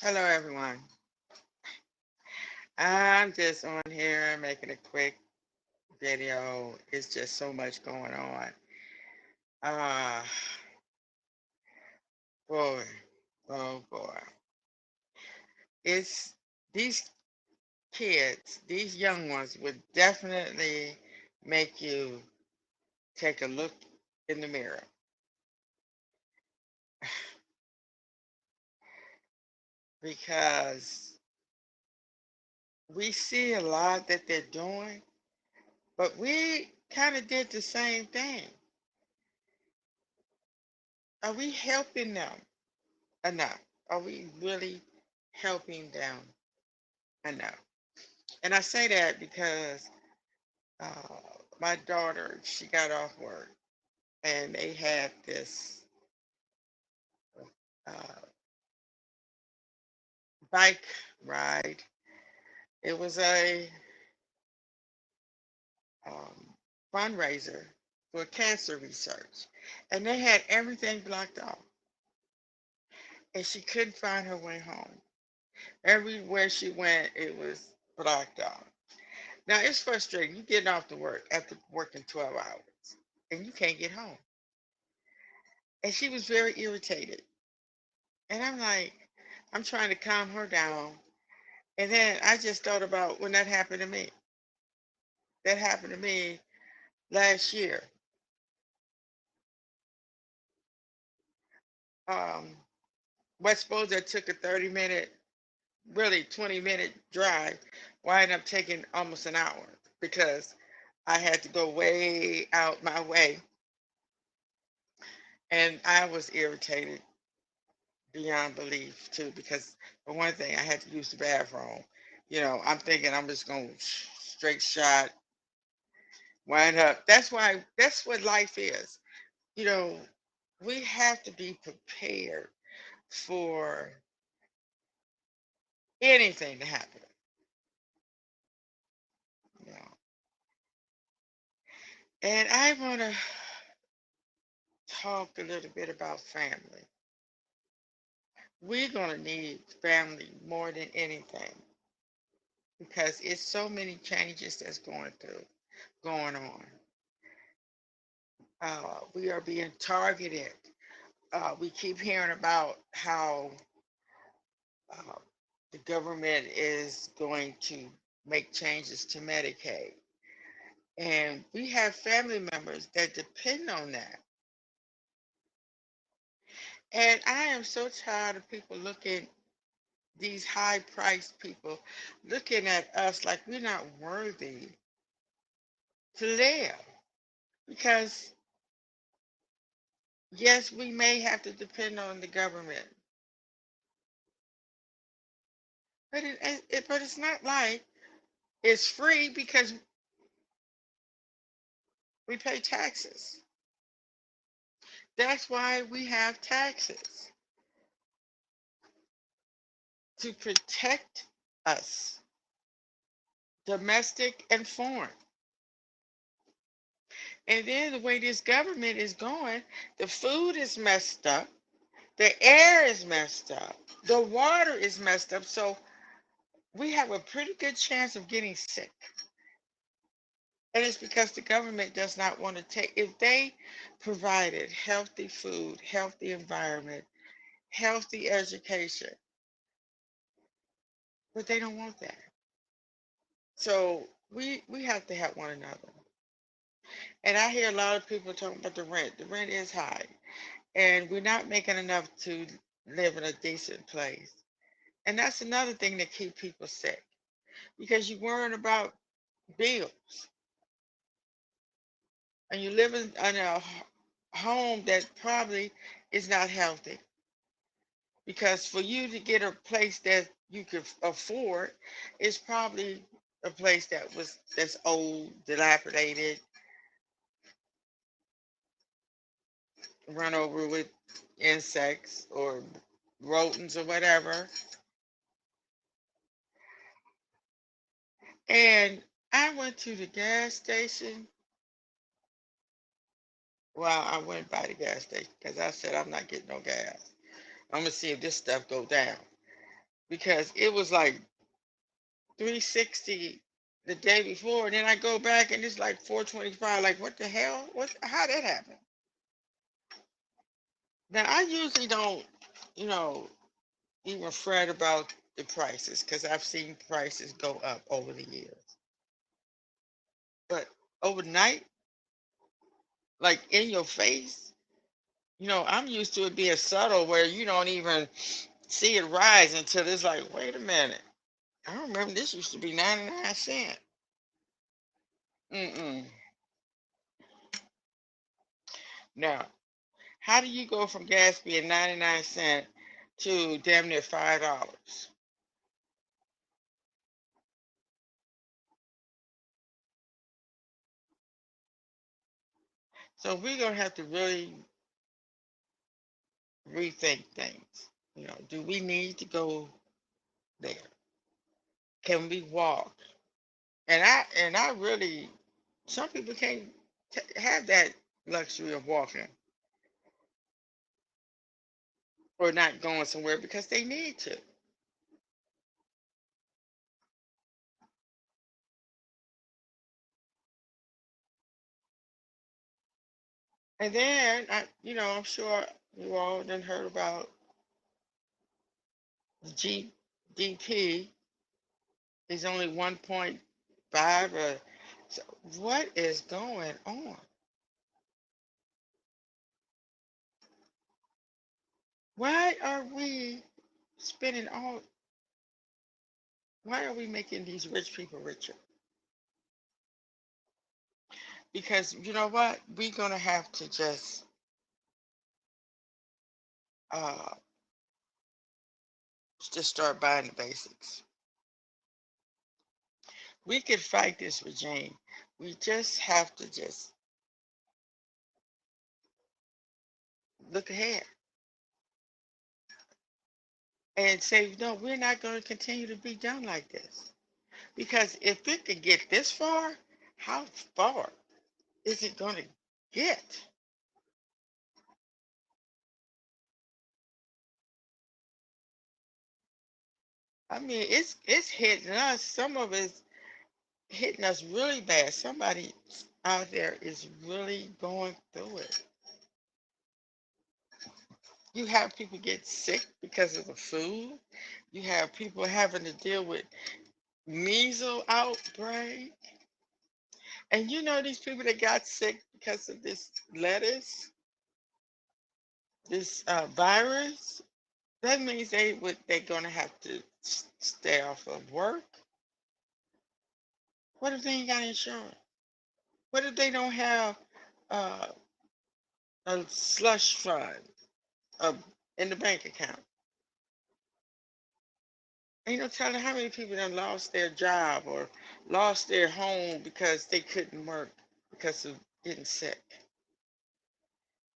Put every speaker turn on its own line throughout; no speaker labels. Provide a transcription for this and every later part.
Hello, everyone. I'm just on here making a quick video. It's just so much going on. Uh, boy, oh boy. It's these kids, these young ones would definitely make you take a look in the mirror because we see a lot that they're doing, but we kind of did the same thing. Are we helping them enough? Are we really helping them enough? And I say that because uh, my daughter, she got off work and they had this uh, bike ride. It was a um, fundraiser for cancer research. And they had everything blocked off. And she couldn't find her way home. Everywhere she went, it was blocked off. Now, it's frustrating. You getting off to work after working 12 hours and you can't get home. And she was very irritated. And I'm like, I'm trying to calm her down. And then I just thought about when that happened to me. That happened to me last year. Um, what's supposed to took a 30-minute, really 20-minute drive, wind up taking almost an hour because I had to go way out my way. And I was irritated beyond belief too, because for one thing, I had to use the bathroom. I'm thinking I'm just going to straight shot, wind up. That's what life is. You know, we have to be prepared for anything to happen. You know. And I want to talk a little bit about family. We're going to need family more than anything because it's so many changes that's going on. We are being targeted. We keep hearing about how uh, the government is going to make changes to Medicaid. And we have family members that depend on that. And I am so tired of people looking, these high priced people, looking at us like we're not worthy to live. Because, yes, we may have to depend on the government, but it's not like it's free because we pay taxes. That's why we have taxes to protect us, domestic and foreign. And then the way this government is going, the food is messed up, the air is messed up, the water is messed up. So we have a pretty good chance of getting sick. And it's because the government does not want to take, if they provided healthy food, healthy environment, healthy education, but they don't want that. So we have to help one another. And I hear a lot of people talking about the rent. The rent is high, and we're not making enough to live in a decent place. And that's another thing that keep people sick because you're worrying about bills and you live in a home that probably is not healthy. Because for you to get a place that you could afford, it's probably a place that's old, dilapidated, run over with insects or rodents or whatever. And I went to the gas station. Well, I went by the gas station because I said I'm not getting no gas. I'm gonna see if this stuff go down. because it was like 360 the day before, and then I go back and it's like 425. Like, what the hell? How that happened? Now I usually don't, you know, even fret about the prices because I've seen prices go up over the years. But overnight, like in your face, I'm used to it being subtle where you don't even see it rise until it's like, wait a minute. I remember this used to be 99 cents. Mm-mm. Now, how do you go from gas being 99 cents to damn near $5? So we're gonna have to really rethink things. Do we need to go there? Can we walk? And I really, some people can't have that luxury of walking or not going somewhere because they need to. And then I'm sure you all done heard about the GDP is only 1.5 or so. What is going on? Why are we spending all? Why are we making these rich people richer? Because you know what? We're gonna have to uh just start buying the basics. We could fight this regime. We just have to just look ahead and say, no, we're not going to continue to be done like this. Because if it could get this far, how far is it going to get? I mean, it's hitting us. Some of it's hitting us really bad. Somebody out there is really going through it. You have people get sick because of the food. You have people having to deal with measles outbreak. And these people that got sick because of this lettuce, this virus, that means they're gonna have to stay off of work. What if they ain't got insurance? What if they don't have uh, a slush fund uh, in the bank account? Ain't no telling how many people done lost their job or lost their home because they couldn't work because of getting sick.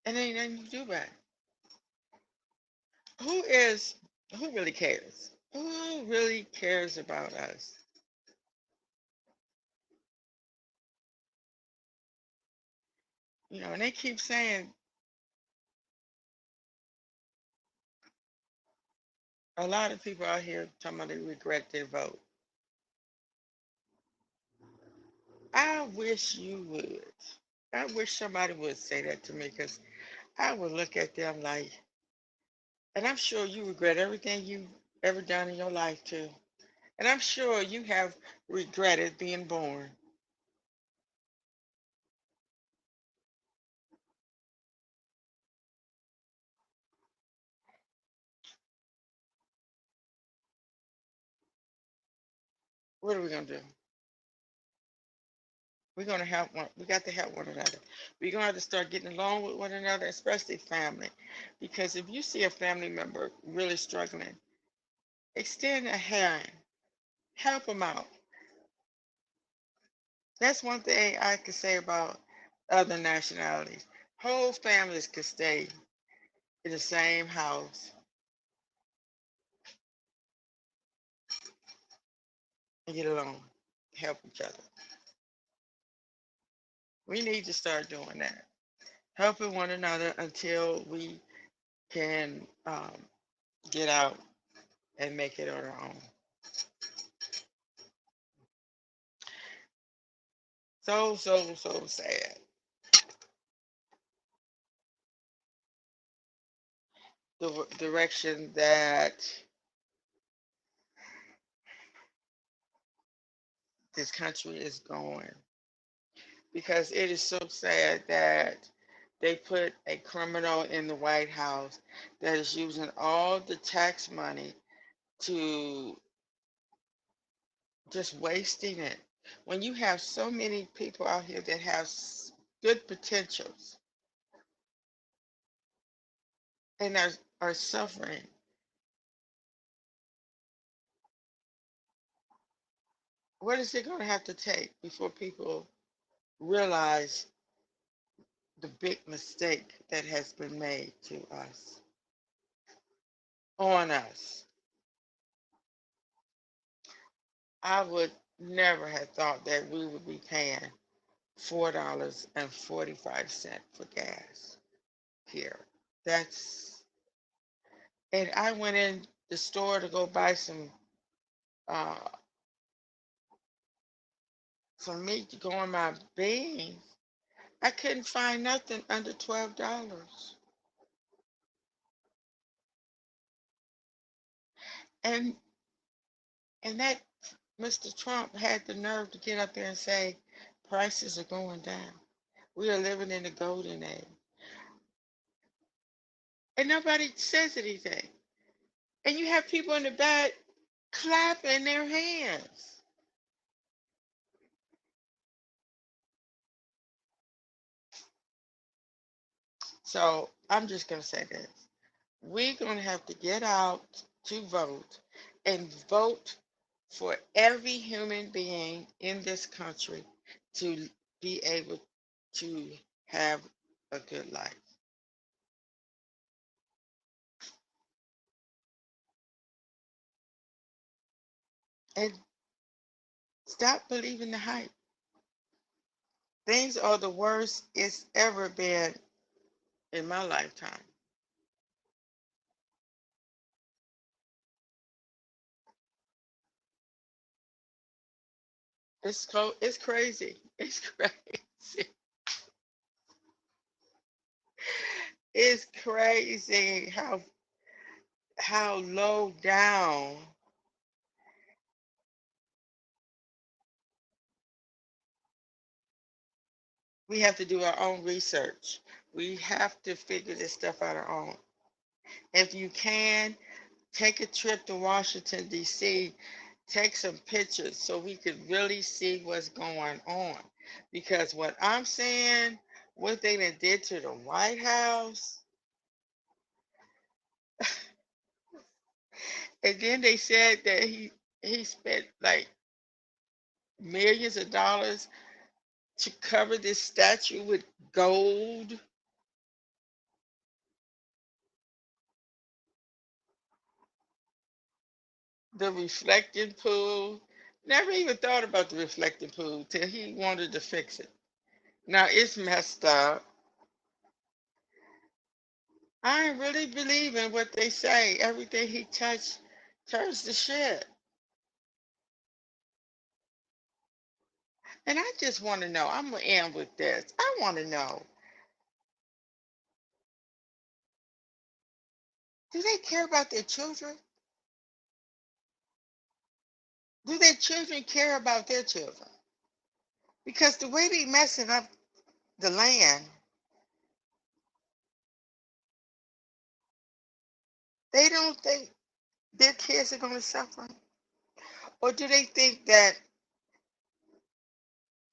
And ain't nothing to do about it. Who is who really cares? Who really cares about us? And they keep saying a lot of people out here talking about they regret their vote. I wish you would. I wish somebody would say that to me because I would look at them like, and I'm sure you regret everything you've ever done in your life too. And I'm sure you have regretted being born. What are we gonna do? We're gonna help one. We got to help one another. We're gonna have to start getting along with one another, especially family. Because if you see a family member really struggling, extend a hand, help them out. That's one thing I can say about other nationalities. Whole families could stay in the same house and get along, help each other. We need to start doing that, helping one another until we can get out and make it on her own. So, so, so sad. The direction that this country is going. Because it is so sad that they put a criminal in the White House that is using all the tax money to just wasting it. When you have so many people out here that have good potentials and are suffering, what is it going to have to take before people realize the big mistake that has been made to us, on us? I would never have thought that we would be paying $4.45 for gas here. That's, and I went in the store to go buy uh some meat to go on my beans. I couldn't find nothing under $12. And that Mr. Trump had the nerve to get up there and say prices are going down. We are living in the golden age. And nobody says anything. And you have people in the back clapping their hands. So I'm just going to say this. We're going to have to get out to vote and vote for every human being in this country to be able to have a good life. And stop believing the hype. Things are the worst it's ever been in my lifetime. It's crazy. It's crazy. It's crazy how low down we have to do our own research. We have to figure this stuff out our own. If you can, take a trip to Washington, D.C., take some pictures so we could really see what's going on. Because what I'm saying, what they done did to the White House, and then they said that he spent like millions of dollars to cover this statue with gold. The reflecting pool. Never even thought about the reflecting pool till he wanted to fix it. Now it's messed up. I really believe in what they say. Everything he touched turns to shit. And I just want to know. I'm gonna end with this. I want to know. Do they care about their children? Do their children care about their children? Because the way they messing up the land, they don't think their kids are gonna suffer, or do they think that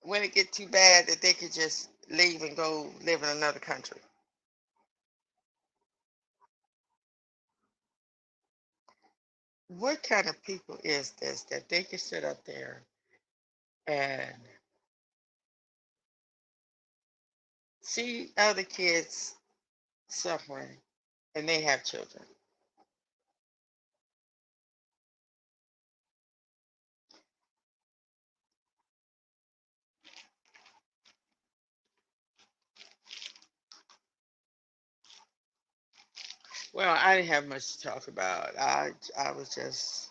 when it get too bad that they could just leave and go live in another country? What kind of people is this that they can sit up there and see other kids suffering and they have children? Well, I didn't have much to talk about. I was just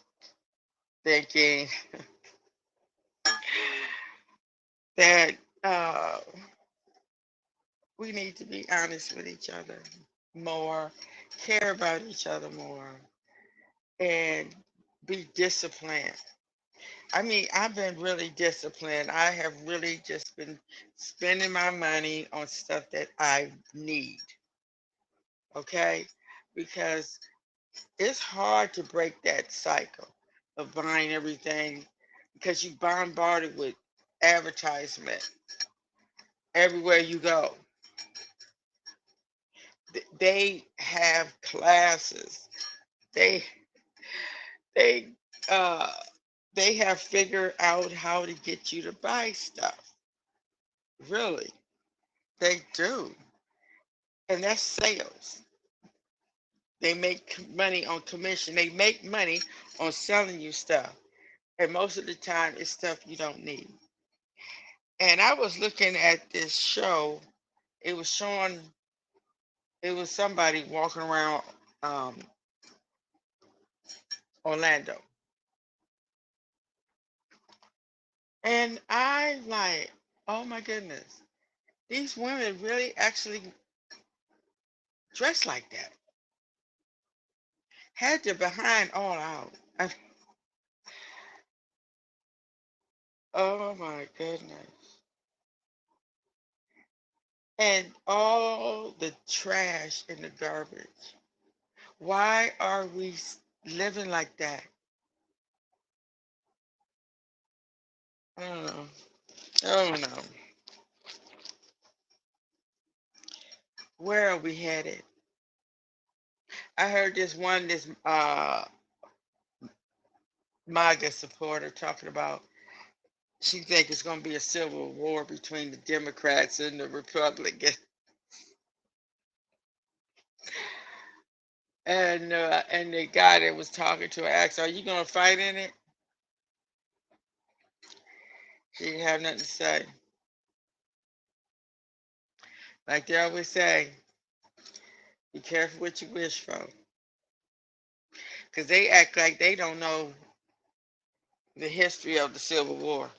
thinking that we need to be honest with each other more, care about each other more, and be disciplined. I mean, I've been really disciplined. I have really just been spending my money on stuff that I need, okay? Because it's hard to break that cycle of buying everything because you bombarded with advertisement everywhere you go. They have classes. They they uh they have figured out how to get you to buy stuff. Really, they do, and that's sales. They make money on commission. They make money on selling you stuff, and most of the time, it's stuff you don't need. And I was looking at this show. It was showing. It was somebody walking around um, Orlando, and I like, oh my goodness, these women really actually dress like that. Had their behind all out. Oh my goodness. And all the trash and the garbage. Why are we living like that? I don't know. I don't know. Where are we headed? I heard this MAGA supporter talking about she think it's going to be a civil war between the Democrats and the Republicans. And the guy that was talking to her asked, "Are you going to fight in it?" She didn't have nothing to say. Like they always say, be careful what you wish for. Because they act like they don't know the history of the Civil War.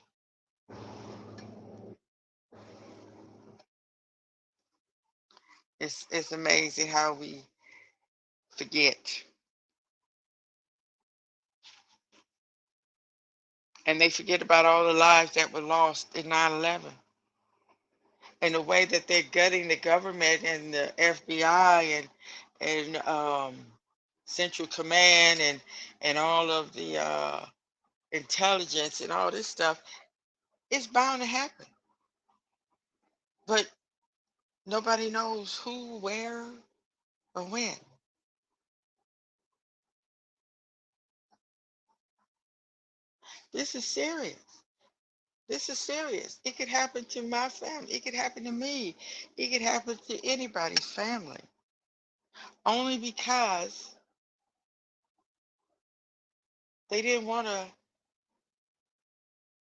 It's amazing how we forget. And they forget about all the lives that were lost in 9/11, and the way that they're gutting the government and the FBI and Central Command and all of the intelligence and all this stuff. It's bound to happen. But nobody knows who, where, or when. This is serious. This is serious. It could happen to my family. It could happen to me. It could happen to anybody's family. Only because they didn't want a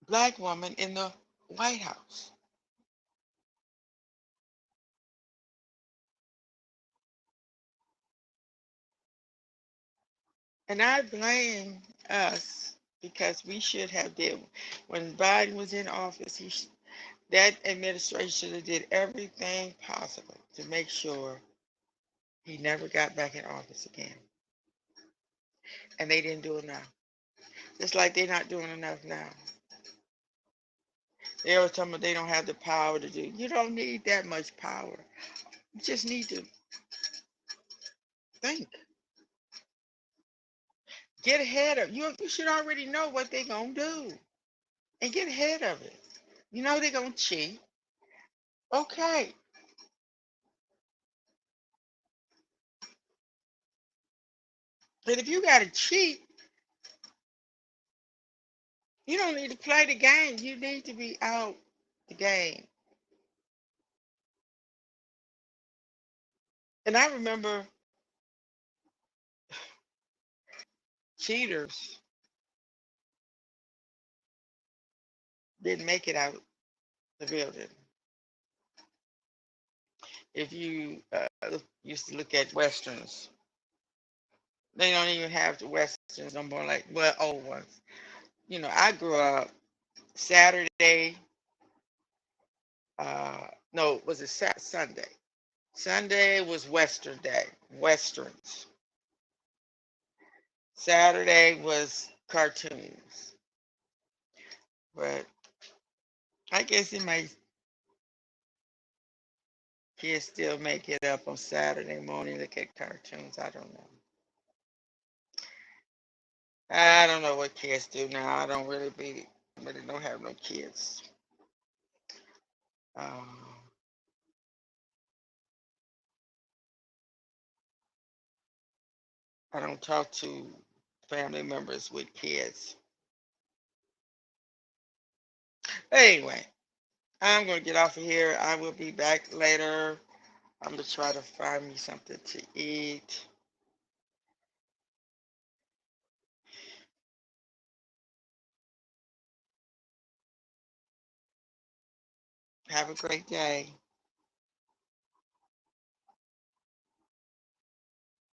black woman in the White House. And I blame us because we should have did when Biden was in office. That administration should have did everything possible to make sure he never got back in office again. And they didn't do enough. Just like they're not doing enough now. They always tell me they don't have the power to do. You don't need that much power. You just need to think. Get ahead of you. You should already know what they're gonna do and get ahead of it. You know they're gonna cheat. Okay, but if you gotta cheat, you don't need to play the game. You need to be out the game. And I remember cheaters didn't make it out the building. If you used to look at westerns, They don't even have the westerns no more, like, well, old ones. I grew up Saturday. No, was it Sunday? Sunday was Western Day, westerns. Saturday was cartoons. But I guess it might kids still make it up on Saturday morning, look at cartoons. I don't know. I don't know what kids do now. I don't really don't have no kids. Um, I don't talk to family members with kids. But anyway, I'm gonna get off of here. I will be back later. I'm gonna try to find me something to eat. Have a great day.